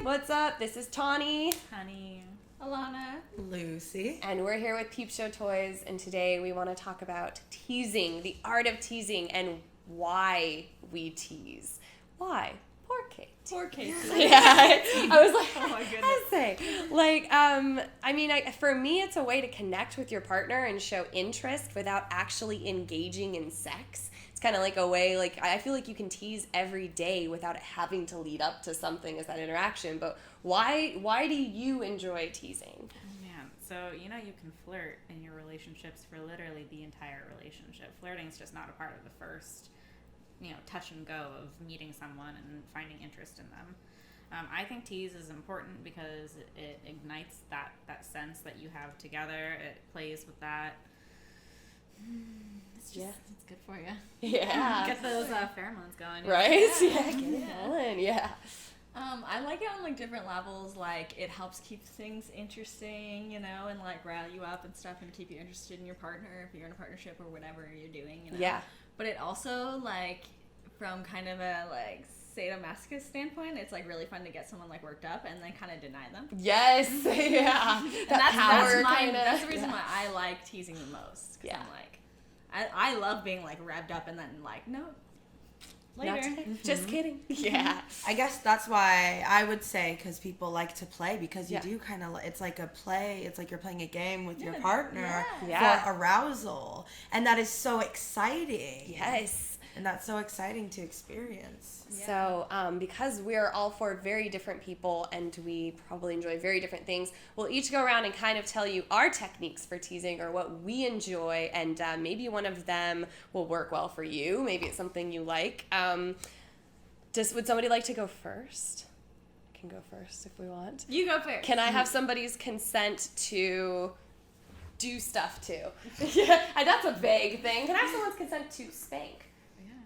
What's up? This is Tawny. Honey. Ilana. Lucy. And we're here with Peep Show Toys, and today we want to talk about teasing, the art of teasing, and why we tease. Why? Poor Kate. Poor Kate. Yeah, I was like, Oh my goodness. I say, like, for me, it's a way to connect with your partner and show interest without actually engaging in sex. It's kind of like a way, like, I feel like you can tease every day without it having to lead up to something as that interaction. But why do you enjoy teasing? Man, so, you can flirt in your relationships for literally the entire relationship. Flirting is just not a part of the first, touch and go of meeting someone and finding interest in them. I think tease is important because it ignites that sense that you have together. It plays with that. It's good for you. Yeah. Get those pheromones going. Right? Yeah, get it going. Yeah. I like it on like different levels. Like it helps keep things interesting, and like rile you up and stuff, and keep you interested in your partner if you're in a partnership or whatever you're doing. Yeah. But it also like from kind of a like sadomasochist standpoint, it's like really fun to get someone like worked up and then kind of deny them. Yes. Yeah. That's the reason why I like teasing the most. Yeah. I'm like, I love being like revved up and then like, no, later. Just kidding. Yeah. I guess that's why I would say, because people like to play, because you Yeah. do kind of, it's like a play, it's like you're playing a game with your Yeah. partner Yeah. for arousal. And that is so exciting. Yes. And that's so exciting to experience. Yeah. So, because we're all four very different people and we probably enjoy very different things, we'll each go around and kind of tell you our techniques for teasing or what we enjoy, and maybe one of them will work well for you. Maybe it's something you like. Would somebody like to go first? I can go first if we want. You go first. Can I have somebody's consent to do stuff too? Yeah, that's a vague thing. Can I have someone's consent to spank?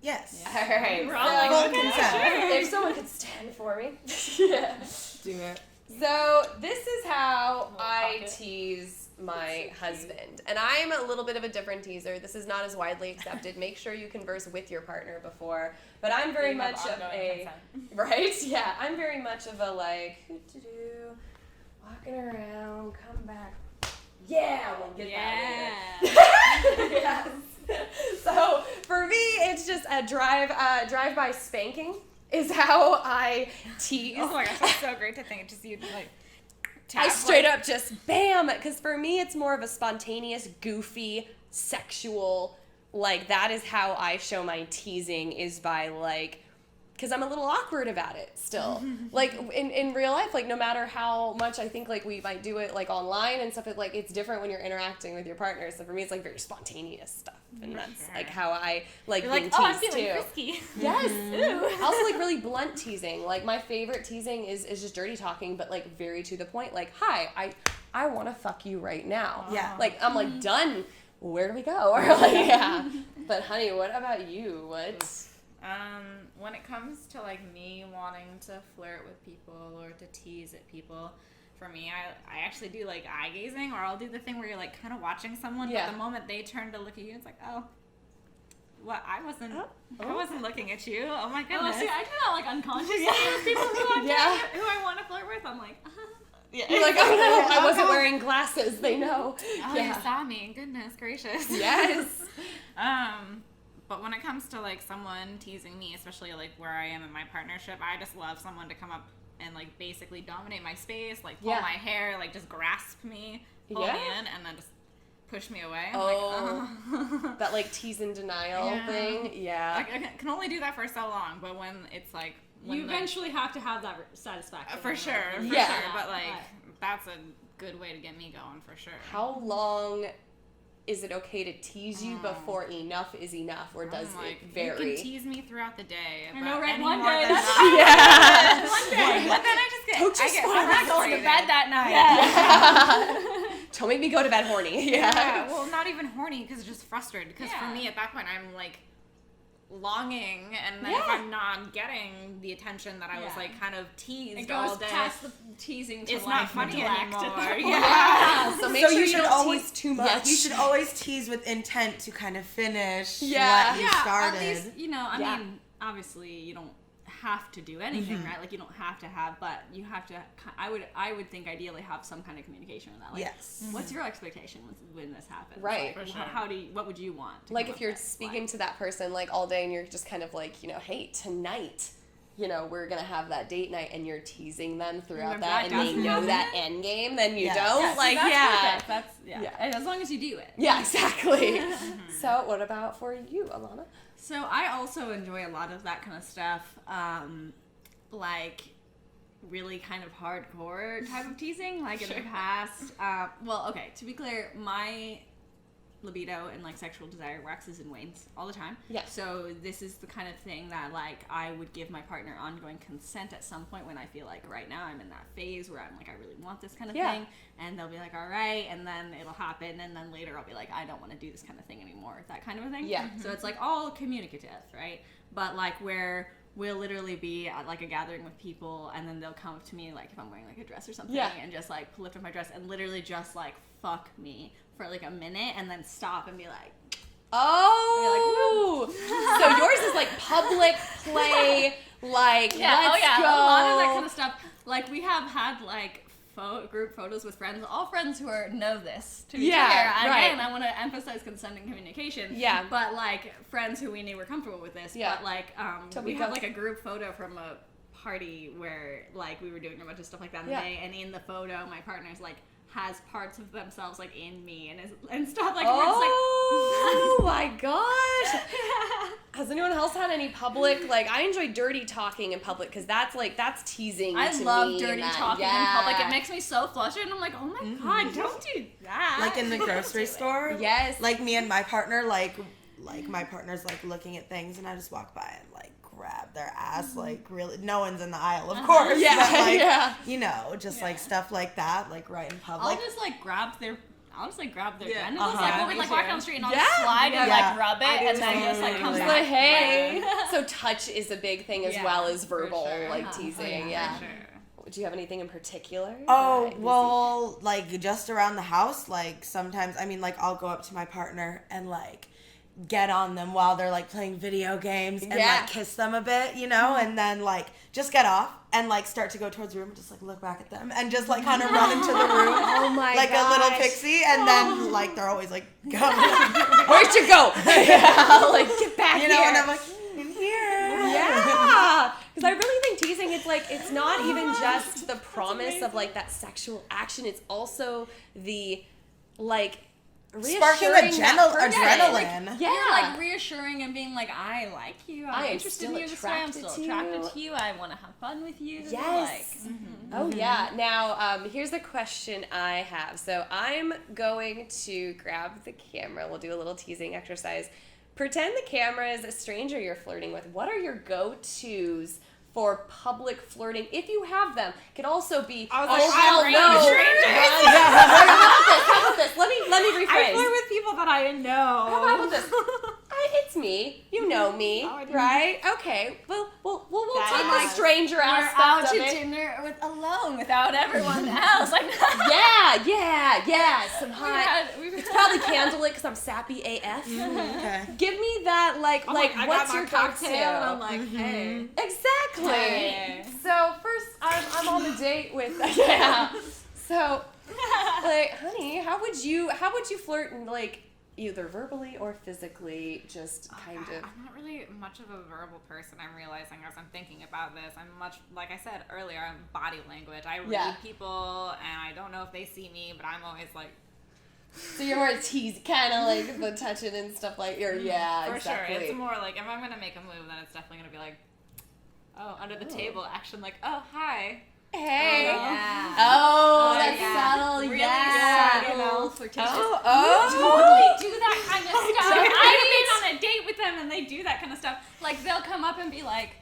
Yes. All right. We're all like, Full okay, consent. sure. If someone could stand for me. Yeah. Do it. So this is how I pocket. tease my husband. And I'm a little bit of a different teaser. This is not as widely accepted. Make sure you converse with your partner before. But I'm very much of a... Right? Yeah. I'm very much of a like, hoo-to-do, walking around, come back. Yeah, we'll get that later. Yes. So for me, it's just a drive-by spanking is how I tease. Oh my gosh, that's so great to think. Just you like. I straight up just bam, because for me it's more of a spontaneous, goofy, sexual. Like that is how I show my teasing, is by like, because I'm a little awkward about it still. Like in real life, like no matter how much I think like we might do it like online and stuff, like it's different when you're interacting with your partner. So for me, it's like very spontaneous stuff, and that's like how I like You're being like, teased I'm feeling too. frisky. Yes. Ooh. Also like really blunt teasing. Like my favorite teasing is just dirty talking, but like very to the point. Like, hi, I want to fuck you right now. Yeah. Like I'm like done. Where do we go? Or like yeah. But honey, what about you? What? When it comes to like me wanting to flirt with people or to tease at people, for me, I actually do like eye gazing, or I'll do the thing where you're like kind of watching someone, Yeah. but the moment they turn to look at you, it's like, oh, what? I wasn't looking at you. Oh my Oh, goodness. see, I do that like unconsciously with people who I want to flirt with. I'm like, Yeah. You're like, oh no, I wasn't wearing glasses. They know. Oh, you saw me. Goodness gracious. Yes. But when it comes to like someone teasing me, especially like where I am in my partnership, I just love someone to come up and like basically dominate my space, like pull my hair, like just grasp me, pull me in, and then just push me away. I'm That like tease and denial thing. Yeah. I can only do that for so long, but when it's like you eventually have to have that satisfaction. for sure, but like that's a good way to get me going for sure. How long is it okay to tease you before enough is enough, or does like, it vary? You can tease me throughout the day. I know, right? any One more day, than that's that- one day. But then I just get I'm not going to bed that night. Don't make me go to bed horny. Yeah, well, not even horny, because it's just frustrated. Because for me, at that point, I'm like longing, and then if I'm not getting the attention that I was like kind of teased It all goes day, past the teasing to it's like not funny neglect. anymore. Yeah. So make So sure you you should don't always tease too much. Yeah, you should always tease with intent to kind of finish Yeah. what you started. At least, I mean, obviously you don't have to do anything, right? Like, you don't have to have, but you have to, I would think ideally have some kind of communication with that. Like, yes. what's your expectation when this happens? Right. Like, For sure. what would you want? Like, if you're speaking to that person, like, all day and you're just kind of like, you know, hey, tonight, you know, we're going to have that date night, and you're teasing them throughout that, and they know that end game, then you don't. Yeah, like, that's perfect. And as long as you do it. Yeah, exactly. So, what about for you, Ilana? So, I also enjoy a lot of that kind of stuff. Like, really kind of hardcore type of teasing, like in the past. Well, okay, to be clear, my libido and like sexual desire waxes and wanes all the time. Yeah. So this is the kind of thing that like I would give my partner ongoing consent at some point when I feel like right now I'm in that phase where I'm like, I really want this kind of thing, and they'll be like, all right, and then it'll happen, and then later I'll be like, I don't want to do this kind of thing anymore, that kind of a thing. Yeah. So it's like all communicative, right? But like where we'll literally be at like a gathering with people, and then they'll come up to me like if I'm wearing like a dress or something, and just like lift up my dress and literally just like fuck me for like a minute, and then stop and be like, oh, so yours is like public play, like let's go. A lot of that kind of stuff. Like we have had like group photos with friends, all friends who know this to be fair. Again, I want to emphasize consent and communication. Yeah. But like friends who we knew were comfortable with this. Yeah. But like we have like a group photo from a party where like we were doing a bunch of stuff like that in the day, and in the photo my partner's like has parts of themselves like in me and stuff like oh my gosh. Has anyone else had any public, like I enjoy dirty talking in public because that's teasing. I to love me dirty talking in public. It makes me so flustered, and I'm like, oh my god, don't do that. Like in the grocery store. Yes. Like me and my partner, like my partner's like looking at things, and I just walk by and like grab their ass, like really, no one's in the aisle, of course. Yeah, but, like, yeah. You know, just like stuff like that, like right in public. I'll just like grab their genitals, Uh-huh. like when we like walk down the street and I'll just slide and like rub it, and then just like come Just back. like, hey. So touch is a big thing as well as verbal, sure. like teasing. For sure. Do you have anything in particular? Oh, well, like just around the house, like sometimes, I mean, like I'll go up to my partner and like get on them while they're like playing video games and like kiss them a bit, you know, and then like just get off and like start to go towards the room and just like look back at them and just like kind of run into the room. Oh my like gosh. a little pixie, and then like they're always like, go. Where'd you go? Like get back you know, here. and I'm like, in here. Yeah, because I really think teasing, it's like, it's not even just the promise of like that sexual action, it's also the like Sparking reassuring that person. adrenaline. Like reassuring and being like, I like you, I'm interested in you this way, I'm still attracted to you, I want to have fun with you. Yes. Like, Oh yeah. Now, here's the question I have. So I'm going to grab the camera. We'll do a little teasing exercise. Pretend the camera is a stranger you're flirting with. What are your go-tos for public flirting, if you have them? Could also be, I was oh, like, hell I'm no. How about this? Let me rephrase. I flirt with people that I know. How about this? It's me. You know me, right? Okay. Well, we'll take the stranger we're aspect out of to it. dinner alone without everyone else. Like, yeah. Some hot. It's probably candlelit because I'm sappy AF. Okay. Give me that, like I what's got my your cocktail, and I'm go-to? like, hey. Exactly. Hey. So first, I'm on the date with So, like, honey, how would you flirt, and like either verbally or physically, just kind of? I'm not really much of a verbal person, I'm realizing as I'm thinking about this. I'm much, like I said earlier, I'm body language. I read people, and I don't know if they see me, but I'm always like... So you're more a tease, kind of like the touching and stuff like, For exactly. sure. It's more like, if I'm going to make a move, then it's definitely going to be like, under the table action, like, oh, hi. Hey. yeah. Oh, that's subtle. Really Yeah. flirtatious. Oh. Totally do that kind of stuff. I've been on a date with them and they do that kind of stuff. Like they'll come up and be like,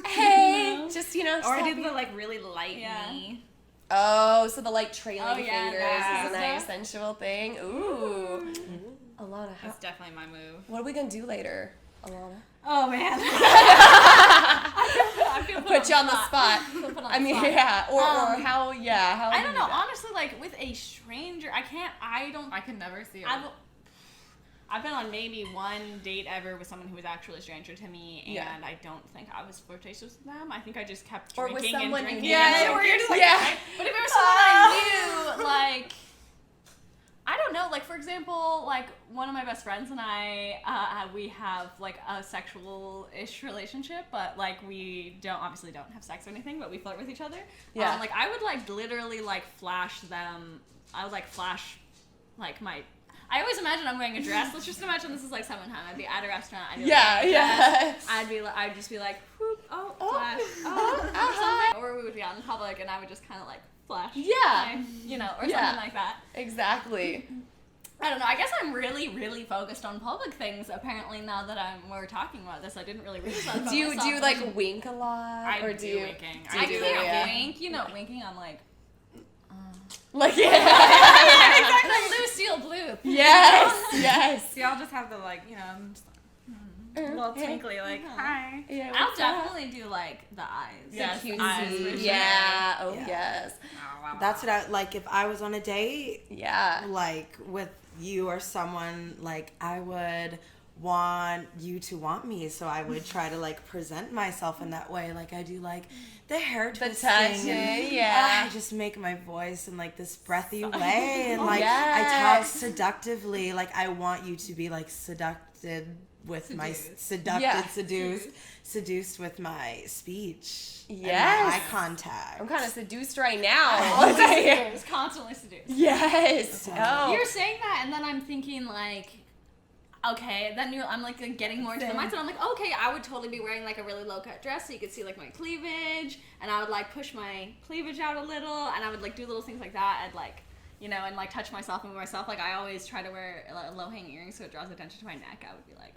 Hey. Just, Or I did the, like, really light knee. Oh, so the like trailing yeah, fingers that is a nice stuff. sensual thing. Ooh. Ilana, That's definitely my move. what are we gonna do later, Ilana? oh man. I feel Put you on the spot. I mean, yeah. Or how? How? I do don't you know. do that? Honestly, like with a stranger, I can never see it. I've been on maybe one date ever with someone who was actually a stranger to me, and I don't think I was flirtatious with them. I think I just kept drinking and drinking. Yeah, where you're just like, but if it was someone I knew, like, I don't know, like, for example, like, one of my best friends and I, we have, like, a sexual-ish relationship, but, like, we obviously don't have sex or anything, but we flirt with each other. Yeah. Like, I would, like, literally, like, flash them. I would, like, flash, like, I always imagine I'm wearing a dress. Let's just imagine this is, like, summertime. I'd be at a restaurant. I'd be I'd just be like, whoop, flash, or something. Or we would be out in public, and I would just kind of, like, flash. Yeah. Or something like that. Exactly. I don't know. I guess I'm really, really focused on public things. Apparently, now that we're talking about this, I didn't really realize that. Do you like wink a lot? I do winking. I can't wink. You know, winking. I'm like. Like exactly. Like Lucille Bluth. Yes. See, I'll just have the I'm just like, a little twinkly, like hi. Yeah, I'll definitely do like the eyes. Yes, eyes. For sure. Yeah. Oh yes. That's what I like. If I was on a date, yeah, like with you or someone, like I would want you to want me, so I would try to like present myself in that way. Like I do like the hair twisting, and I just make my voice in like this breathy way, and like I talk seductively. Like I want you to be like seduced with my speech. Yes. And my eye contact. I'm kind of seduced right now. Constantly seduced. Yes. Oh. You're saying that, and then I'm thinking like, okay, then I'm like getting more into the mindset. I'm like, okay, I would totally be wearing like a really low cut dress so you could see like my cleavage, and I would like push my cleavage out a little, and I would like do little things like that, and like, and like touch myself and move myself. Like I always try to wear low hanging earrings so it draws attention to my neck. I would be like,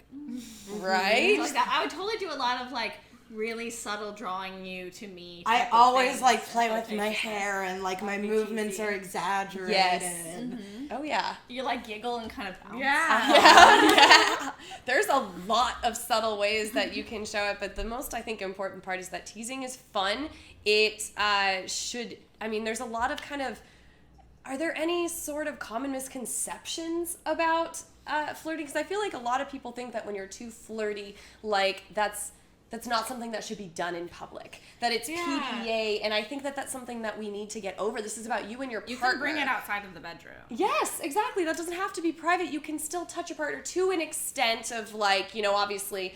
right? Like that. I would totally do a lot of like really subtle drawing you to me. I always like play with my hair, and like my movements are exaggerated. Yes. Mm-hmm. Oh yeah. You like giggle and kind of bounce. Yeah. There's a lot of subtle ways that you can show it, but the most I think important part is that teasing is fun. It there's a lot of kind of. Are there any sort of common misconceptions about flirting? Because I feel like a lot of people think that when you're too flirty, like that's not something that should be done in public. That it's PDA, and I think that that's something that we need to get over. This is about you and your partner. You can bring it outside of the bedroom. Yes, exactly. That doesn't have to be private. You can still touch your partner to an extent of like, obviously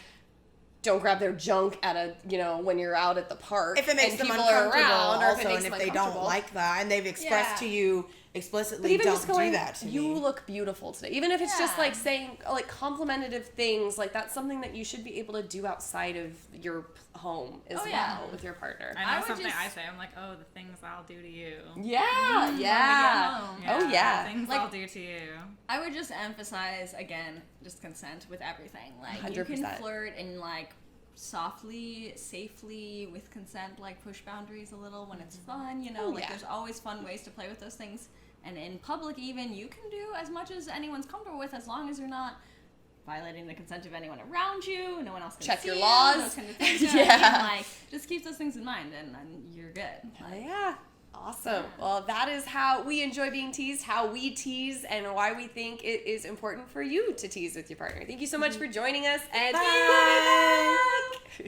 don't grab their junk at when you're out at the park. If it makes them uncomfortable, around, or if they don't like that, and they've expressed to you explicitly, don't do that to me. You look beautiful today. Even if it's just like saying like complimentative things, like that's something that you should be able to do outside of your home as well with your partner. I know something I say. I'm like, oh, the things I'll do to you. Yeah. Oh yeah. Things I'll do to you. I would just emphasize again, just consent with everything. Like 100%. You can flirt and like softly, safely, with consent, like push boundaries a little when it's fun, there's always fun ways to play with those things. And in public even, you can do as much as anyone's comfortable with, as long as you're not violating the consent of anyone around you, no one else can check see your laws. Those kind of things. Like, just keep those things in mind, and you're good. Awesome. Well, that is how we enjoy being teased, how we tease, and why we think it is important for you to tease with your partner. Thank you so much for joining us, and bye.